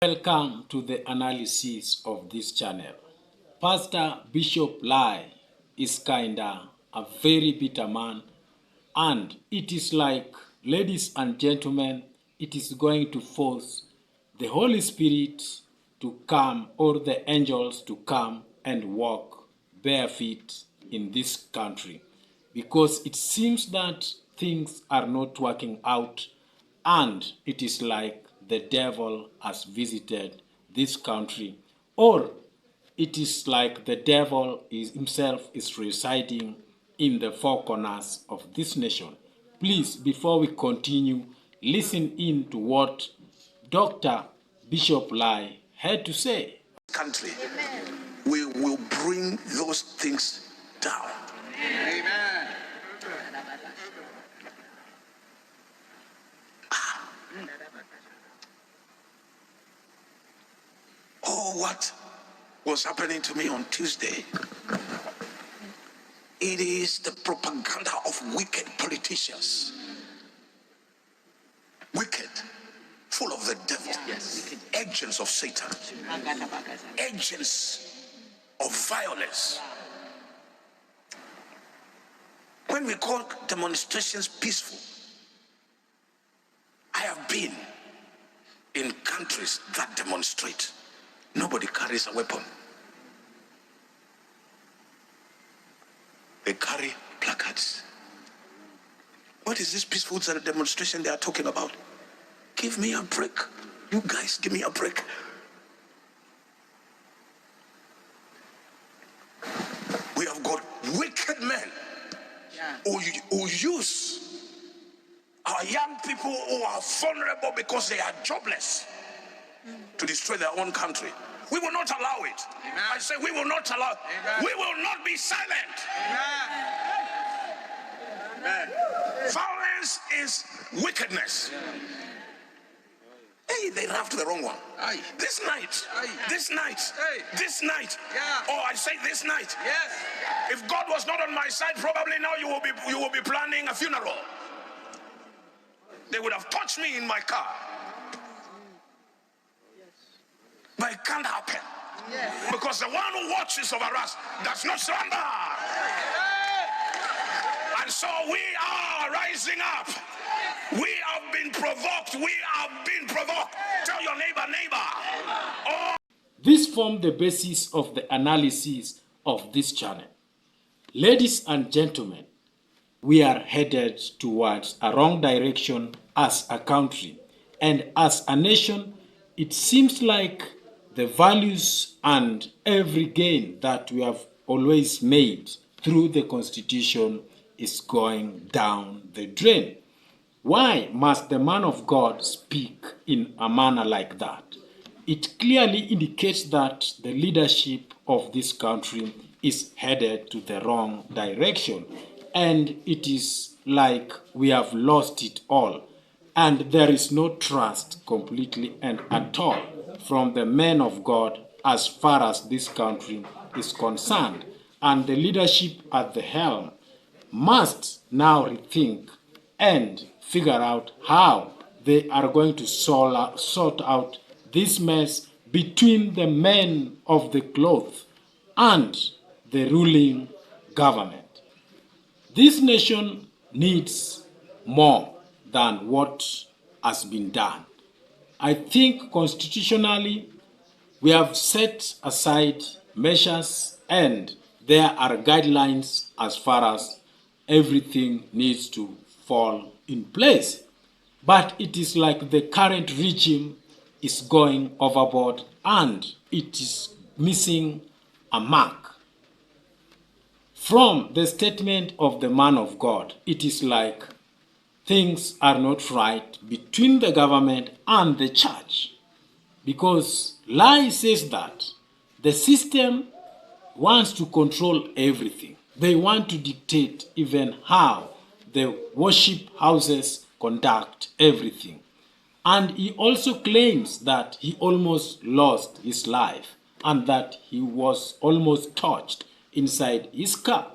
Welcome to the analysis of this channel. Pastor Bishop Lai is kinda a very bitter man, and it is like, ladies and gentlemen, it is going to force the Holy Spirit to come, or the angels to come and walk bare feet in this country, because it seems that things are not working out, and it is like the devil has visited this country, or it is like the devil himself is residing in the four corners of this nation. Please, before we continue, listen in to what Dr. Bishop Lai had to say. Country, we will bring those things down. Amen. Oh, what was happening to me on Tuesday? It is the propaganda of wicked politicians. Wicked, full of the devil, yes. Agents of Satan, agents of violence. When we call demonstrations peaceful, I have been in countries that demonstrate. Nobody carries a weapon. They carry placards. What is this peaceful demonstration they are talking about? Give me a break. You guys, give me a break. We have got wicked men who use our young people who are vulnerable because they are jobless to destroy their own country. We will not allow it. Amen. I say we will not allow it. Amen. We will not be silent. Amen. Violence is wickedness. Hey, they laughed the wrong one. Aye. This night, this night, this night. Yeah. Oh, I say this night. Yes. If God was not on my side, probably now you will be planning a funeral. They would have touched me in my car. But it can't happen. Yes. Because the one who watches over us does not surrender. And so we are rising up. We have been provoked. We have been provoked. Tell your neighbor. Oh. This formed the basis of the analysis of this channel. Ladies and gentlemen, we are headed towards a wrong direction as a country. And as a nation, it seems like the values and every gain that we have always made through the Constitution is going down the drain. Why must the man of God speak in a manner like that? It clearly indicates that the leadership of this country is headed to the wrong direction, and it is like we have lost it all, and there is no trust completely and at all from the men of God as far as this country is concerned. And the leadership at the helm must now rethink and figure out how they are going to sort out this mess between the men of the cloth and the ruling government. This nation needs more than what has been done. I think constitutionally we have set aside measures and there are guidelines as far as everything needs to fall in place. But it is like the current regime is going overboard and it is missing a mark. From the statement of the man of God, it is like things are not right between the government and the church, because Lai says that the system wants to control everything. They want to dictate even how the worship houses conduct everything. And he also claims that he almost lost his life and that he was almost touched inside his car.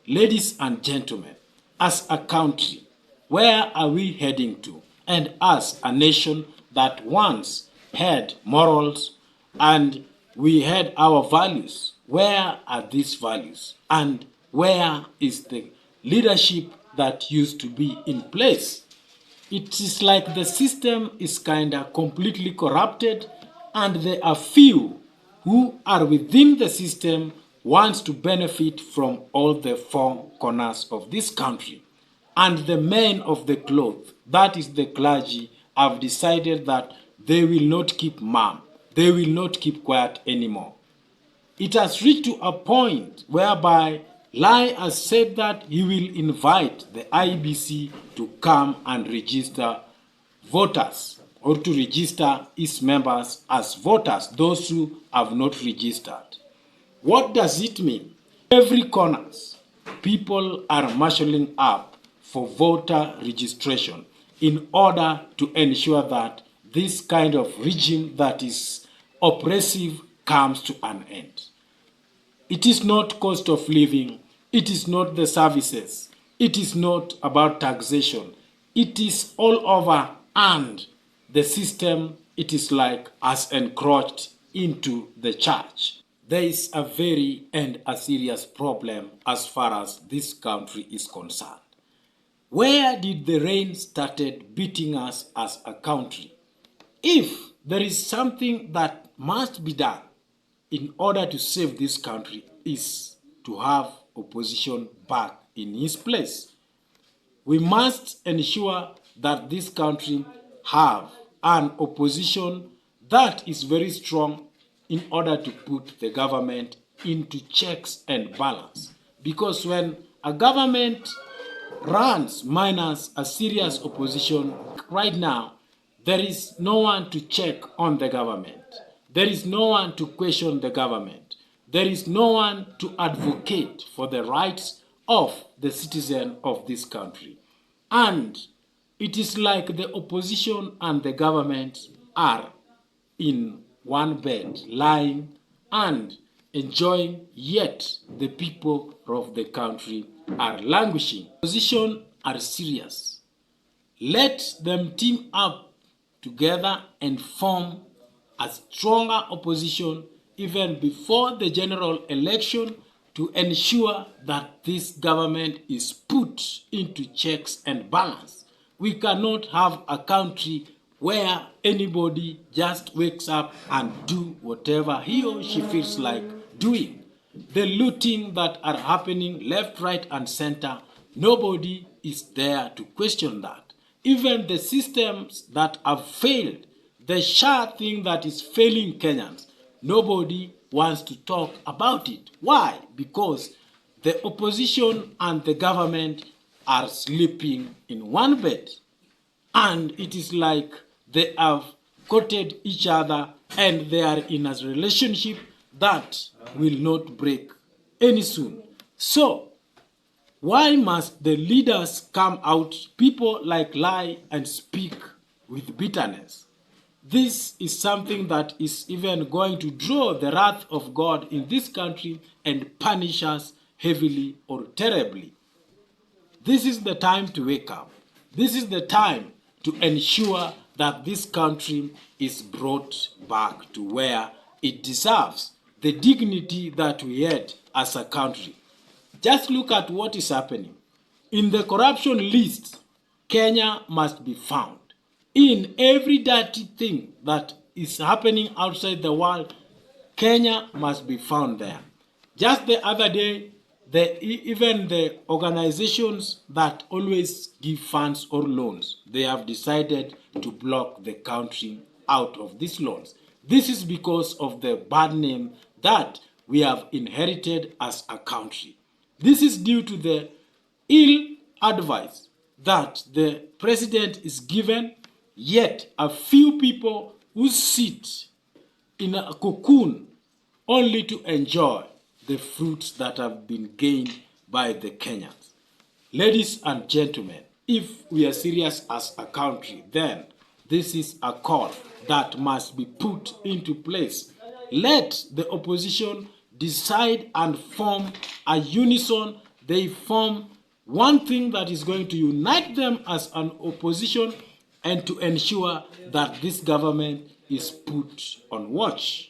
Ladies and gentlemen, as a country, where are we heading to? And as a nation that wants had morals and we had our values. Where are these values? And where is the leadership that used to be in place? It is like the system is kind of completely corrupted, and there are few who are within the system wants to benefit from all the four corners of this country. And the men of the cloth, that is the clergy, have decided that they will not keep mum. They will not keep quiet anymore. It has reached to a point whereby Lai has said that he will invite the IBC to come and register voters, or to register its members as voters, those who have not registered. What does it mean? Every corner, people are marshalling up for voter registration in order to ensure that this kind of regime that is oppressive comes to an end. It is not cost of living. It is not the services. It is not about taxation. It is all over, and the system, it is like, has encroached into the church. There is a very and a serious problem as far as this country is concerned. Where did the rain started beating us as a country? If there is something that must be done in order to save this country, is to have opposition back in his place. We must ensure that this country have an opposition that is very strong in order to put the government into checks and balance. Because when a government runs minus a serious opposition, right now, there is no one to check on the government. There is no one to question the government. There is no one to advocate for the rights of the citizen of this country. And it is like the opposition and the government are in one bed, lying and enjoying, yet the people of the country are languishing. Opposition are serious. Let them team up together and form a stronger opposition even before the general election to ensure that this government is put into checks and balance. We cannot have a country where anybody just wakes up and do whatever he or she feels like doing. The looting that are happening left, right, and center, nobody is there to question that. Even the systems that have failed, the sure thing that is failing Kenyans, nobody wants to talk about it. Why? Because the opposition and the government are sleeping in one bed. And it is like they have courted each other and they are in a relationship that will not break any soon. So, why must the leaders come out, people like lie and speak with bitterness? This is something that is even going to draw the wrath of God in this country and punish us heavily or terribly. This is the time to wake up. This is the time to ensure that this country is brought back to where it deserves, the dignity that we had as a country. Just look at what is happening. In the corruption list, Kenya must be found. In every dirty thing that is happening outside the world, Kenya must be found there. Just the other day, even the organizations that always give funds or loans, they have decided to block the country out of these loans. This is because of the bad name that we have inherited as a country. This is due to the ill advice that the president is given, yet a few people who sit in a cocoon only to enjoy the fruits that have been gained by the Kenyans. Ladies and gentlemen, if we are serious as a country, then this is a call that must be put into place. Let the opposition decide and form a unison. They form one thing that is going to unite them as an opposition and to ensure that this government is put on watch.